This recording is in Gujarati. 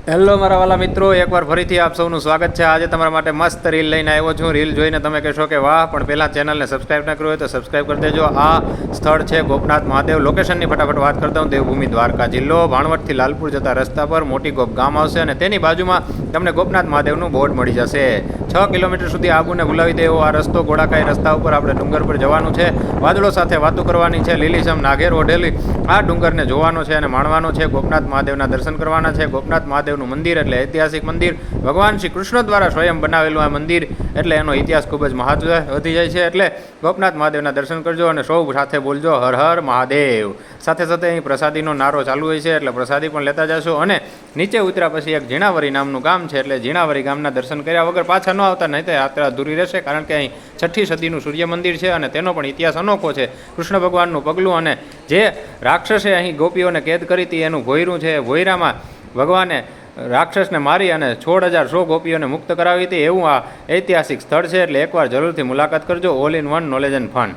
હેલો મારા વાલા મિત્રો, એકવાર ફરીથી આપ સૌનું સ્વાગત છે। આજે તમારા માટે મસ્ત રીલ લઈને આવ્યો છું। રીલ જોઈને તમે કહેશો કે વાહ, પણ પહેલાં ચેનલને સબસ્ક્રાઈબ ન કર્યું હોય તો સબસ્ક્રાઈબ કરી દેજો। આ સ્થળ છે ગોપનાથ મહાદેવ। લોકેશનની ફટાફટ વાત કરતા હું। દેવભૂમિ દ્વારકા જિલ્લો, ભાણવડથી લાલપુર જતા રસ્તા પર મોટી ગોપ ગામ આવશે અને તેની બાજુમાં તમને ગોપનાથ મહાદેવનું બોર્ડ મળી જશે। 6 કિલોમીટર સુધી આબુને ભૂલાવી દે એવો આ રસ્તો, ઘોડાકાઈ રસ્તા ઉપર આપણે ડુંગર પર જવાનું છે। વાદળો સાથે વાતો કરવાની છે, લીલીછમ નાગેર ઓઢેલી આ ડુંગરને જોવાનો છે અને માણવાનો છે। ગોપનાથ મહાદેવના દર્શન કરવાના છે। ગોપનાથ મહાદેવનું મંદિર એટલે ઐતિહાસિક મંદિર, ભગવાન શ્રી કૃષ્ણ દ્વારા સ્વયં બનાવેલું આ મંદિર એટલે એનો ઇતિહાસ ખૂબ જ મહત્વ વધી જાય છે। એટલે ગોપનાથ મહાદેવના દર્શન કરજો અને સૌ સાથે બોલજો હર હર મહાદેવ। સાથે સાથે અહીં પ્રસાદીનો નારો ચાલુ હોય છે એટલે પ્રસાદી પણ લેતા જશો। અને નીચે ઉતર્યા પછી એક ઝીણાવરી નામનું ગામ છે એટલે ઝીણાવરી ગામના દર્શન કર્યા વગર પાછા ન આવતા, નહીં તો યાત્રા અધૂરી રહેશે। કારણ કે અહીં 6ઠ્ઠી સદીનું સૂર્ય મંદિર છે અને તેનો પણ ઇતિહાસ અનોખો છે। કૃષ્ણ ભગવાનનું પગલું અને જે રાક્ષસે અહીં ગોપીઓને કેદ કરી હતી એનું ભોયરું છે। ભોયરામાં ભગવાને રાક્ષસને મારી અને 16,100 ગોપીઓને મુક્ત કરાવી હતી। એવું આ ઐતિહાસિક સ્થળ છે એટલે એકવાર જરૂરથી મુલાકાત કરજો। All in one knowledge and fun.